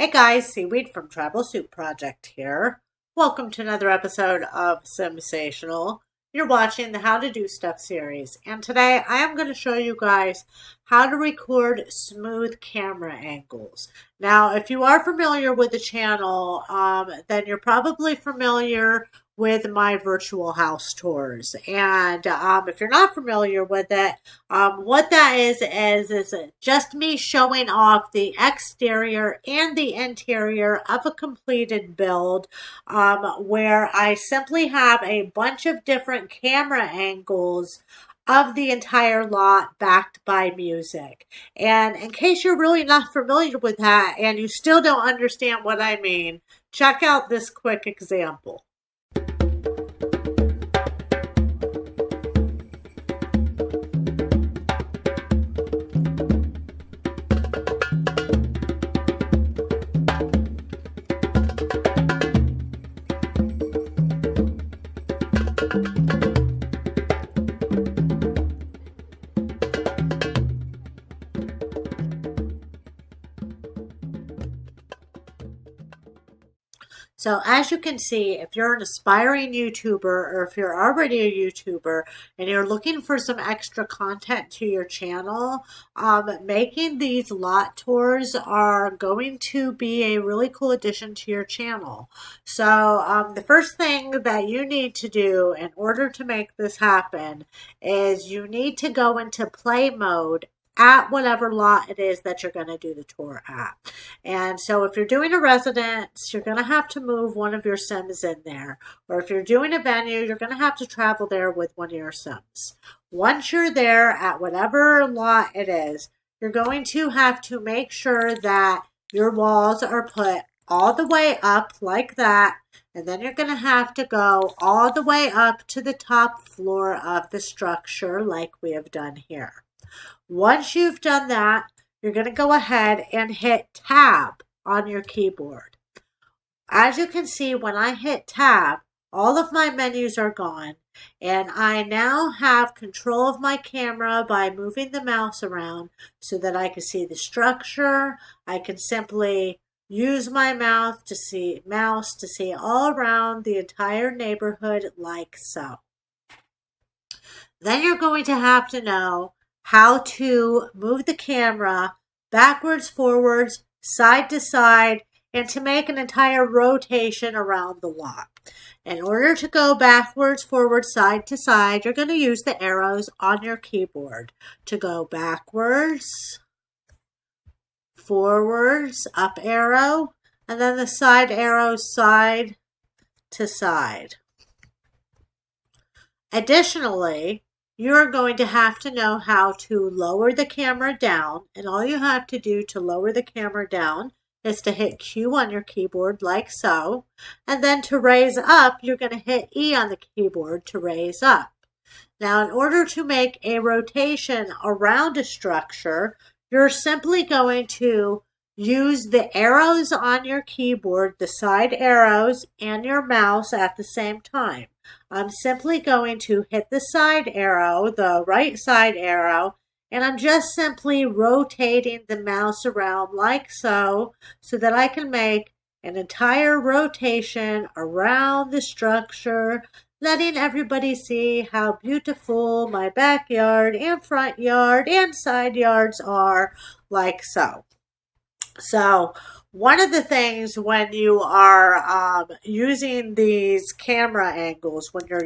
Hey guys, Seaweed from Travel Soup Project here. Welcome to another episode of SIMsational. You're watching the How to Do Stuff series, and today I am going to show you guys how to record smooth camera angles. Now, if you are familiar with the channel, then you're probably familiar with my virtual house tours. And if you're not familiar with it, what that is just me showing off the exterior and the interior of a completed build, where I simply have a bunch of different camera angles of the entire lot backed by music. And in case you're really not familiar with that and you still don't understand what I mean, check out this quick example. So as you can see, if you're an aspiring YouTuber or if you're already a YouTuber and you're looking for some extra content to your channel, making these lot tours are going to be a really cool addition to your channel. So the first thing that you need to do in order to make this happen is you need to go into play mode at whatever lot it is that you're going to do the tour at. And so if you're doing a residence, you're going to have to move one of your Sims in there. Or if you're doing a venue, you're going to have to travel there with one of your Sims. Once you're there at whatever lot it is, you're going to have to make sure that your walls are put all the way up like that. And then you're going to have to go all the way up to the top floor of the structure like we have done here. Once you've done that, you're going to go ahead and hit Tab on your keyboard. As you can see, when I hit Tab, all of my menus are gone, and I now have control of my camera by moving the mouse around so that I can see the structure. I can simply use my mouse to see all around the entire neighborhood like so. Then you're going to have to know how to move the camera backwards, forwards, side to side, and to make an entire rotation around the lot. In order to go backwards, forwards, side to side, you're going to use the arrows on your keyboard to go backwards, forwards, up arrow, and then the side arrow side to side. Additionally, you're going to have to know how to lower the camera down, and all you have to do to lower the camera down is to hit Q on your keyboard like so, and then to raise up, you're going to hit E on the keyboard to raise up. Now, in order to make a rotation around a structure, you're simply going to use the arrows on your keyboard, the side arrows, and your mouse at the same time. I'm simply going to hit the side arrow, the right side arrow, and I'm just simply rotating the mouse around like so that I can make an entire rotation around the structure, letting everybody see how beautiful my backyard and front yard and side yards are like so. So one of the things when you are using these camera angles, when you're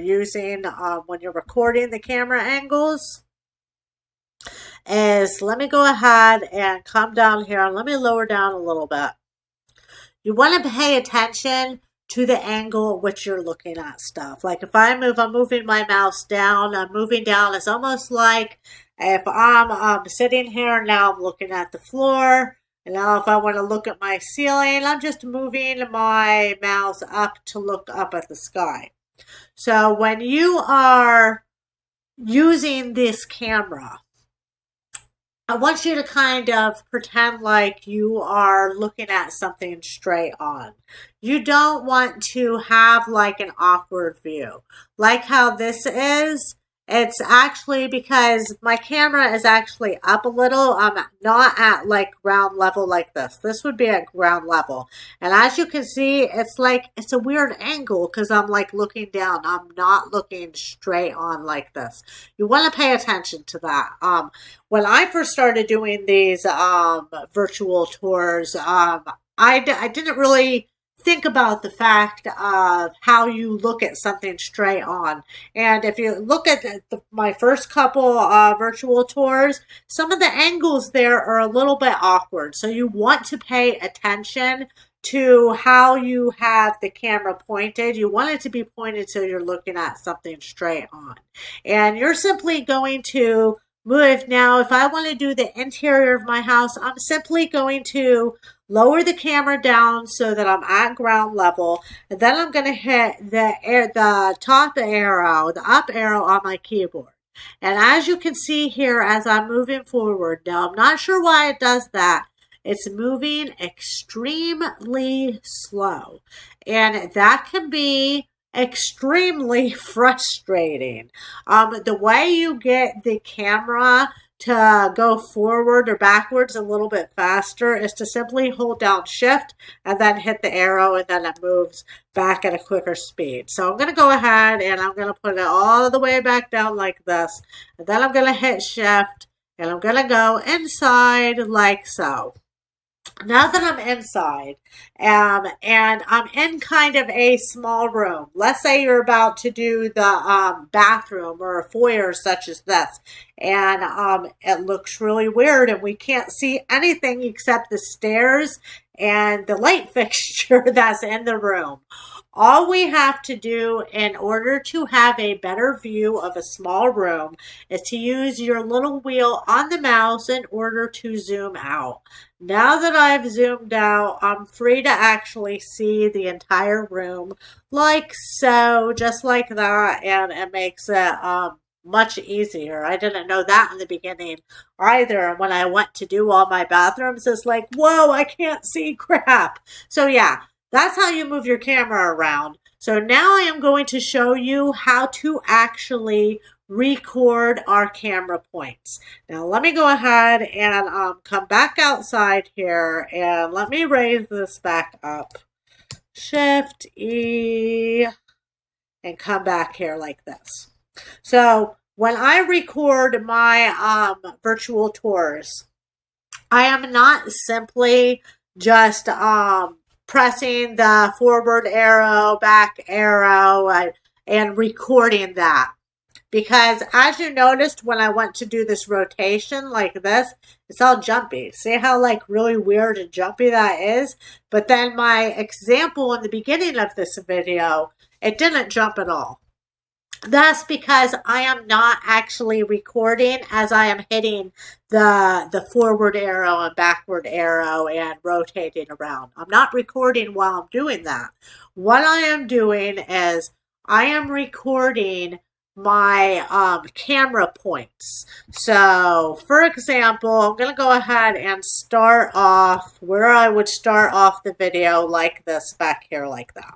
recording the camera angles, is let me go ahead and come down here and let me lower down a little bit. You want to pay attention to the angle at which you're looking at stuff. Like if I'm moving my mouse down, I'm moving down. It's almost like if I'm sitting here, now I'm looking at the floor. And now if I want to look at my ceiling, I'm just moving my mouse up to look up at the sky. So when you are using this camera, I want you to kind of pretend like you are looking at something straight on. You don't want to have like an awkward view. Like how this is, It's actually because my camera is actually up a little. I'm not at like ground level like this. This would be at ground level. And as you can see, it's like, it's a weird angle because I'm like looking down. I'm not looking straight on like this. You want to pay attention to that. When I first started doing these virtual tours, I didn't really think about the fact of how you look at something straight on. And if you look at my first couple virtual tours, some of the angles there are a little bit awkward. So you want to pay attention to how you have the camera pointed. You want it to be pointed so you're looking at something straight on. And you're simply going to move. Now, if I want to do the interior of my house, I'm simply going to lower the camera down so that I'm at ground level, and then I'm going to hit the top arrow, the up arrow on my keyboard. And as you can see here, as I'm moving forward, now I'm not sure why it does that. It's moving extremely slow, and that can be extremely frustrating. The way you get the camera to go forward or backwards a little bit faster is to simply hold down shift and then hit the arrow, and then it moves back at a quicker speed. So I'm going to go ahead and I'm going to put it all the way back down like this, and then I'm going to hit shift and I'm going to go inside like so. Now that I'm inside, and I'm in kind of a small room, let's say you're about to do the bathroom or a foyer such as this, and it looks really weird and we can't see anything except the stairs and the light fixture that's in the room. All we have to do in order to have a better view of a small room is to use your little wheel on the mouse in order to zoom out. Now that I've zoomed out, I'm free to actually see the entire room like so, just like that, and it makes it much easier. I didn't know that in the beginning either. When I went to do all my bathrooms, it's like, whoa, I can't see crap. So yeah, that's how you move your camera around. So now I am going to show you how to actually record our camera points. Now let me go ahead and come back outside here, and let me raise this back up. Shift E and come back here like this. So when I record my virtual tours, I am not simply just pressing the forward arrow, back arrow, and recording that. Because as you noticed when I went to do this rotation like this, it's all jumpy. See how like really weird and jumpy that is? But then my example in the beginning of this video, it didn't jump at all. That's because I am not actually recording as I am hitting the forward arrow and backward arrow and rotating around. I'm not recording while I'm doing that. What I am doing is I am recording my camera points. So for example, I'm going to go ahead and start off where I would start off the video like this, back here like that.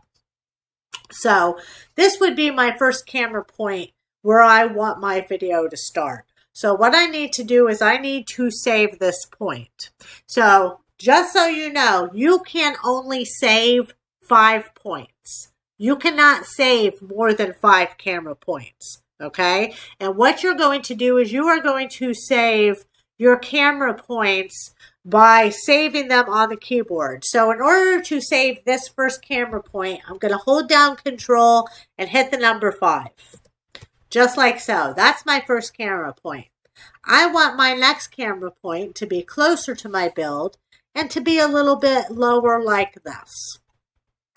So this would be my first camera point where I want my video to start. So what I need to do is I need to save this point. So just so you know, you can only save 5 points. You cannot save more than 5 camera points, okay? And what you're going to do is you are going to save your camera points by saving them on the keyboard. So in order to save this first camera point, I'm going to hold down Control and hit the number 5. Just like so. That's my first camera point. I want my next camera point to be closer to my build and to be a little bit lower like this.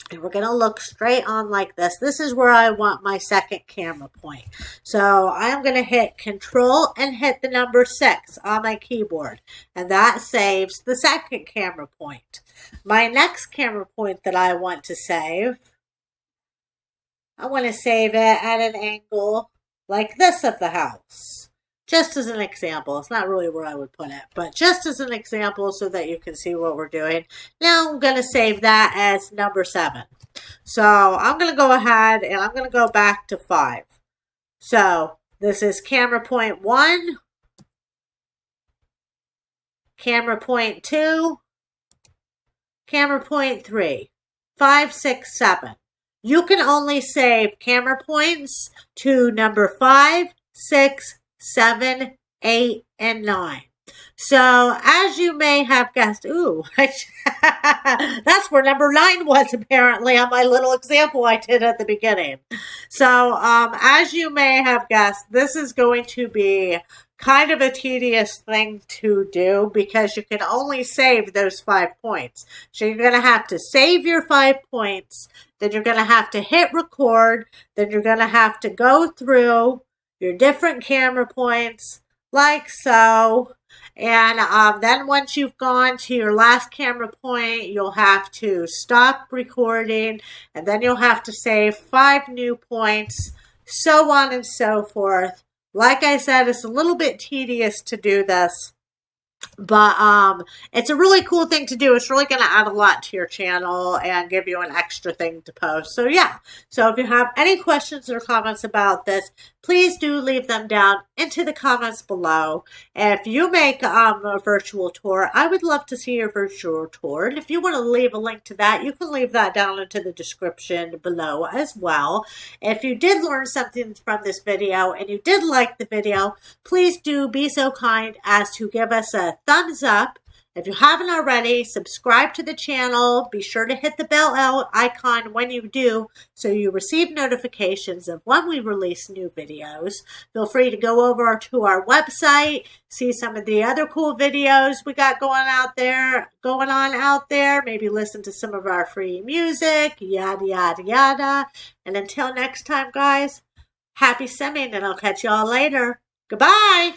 And we're going to look straight on like this. This is where I want my second camera point. So I'm going to hit Control and hit the number 6 on my keyboard. And that saves the second camera point. My next camera point that I want to save, I want to save it at an angle like this of the house. Just as an example. It's not really where I would put it, but just as an example so that you can see what we're doing. Now I'm going to save that as number 7. So I'm going to go ahead and I'm going to go back to 5. So This is camera point 1, camera point 2, camera point 3, 5, 6, 7. You can only save camera points to number 5, 6, 7, 8, and 9. So, as you may have guessed, ooh, that's where number 9 was apparently on my little example I did at the beginning. So, as you may have guessed, this is going to be kind of a tedious thing to do because you can only save those 5 points. So you're going to have to save your 5 points, then you're going to have to hit record, then you're going to have to go through your different camera points like so. And then once you've gone to your last camera point, you'll have to stop recording, and then you'll have to save 5 new points, so on and so forth. Like I said, it's a little bit tedious to do this, but it's a really cool thing to do. It's really going to add a lot to your channel and give you an extra thing to post. So yeah, so if you have any questions or comments about this, please do leave them down into the comments below. If you make a virtual tour, I would love to see your virtual tour. And if you want to leave a link to that, you can leave that down into the description below as well. If you did learn something from this video and you did like the video, please do be so kind as to give us a thumbs up. If you haven't already, subscribe to the channel. Be sure to hit the bell icon when you do so you receive notifications of when we release new videos. Feel free to go over to our website, see some of the other cool videos we got going on out there. Maybe listen to some of our free music, yada, yada, yada. And until next time, guys, happy simming, and I'll catch y'all later. Goodbye.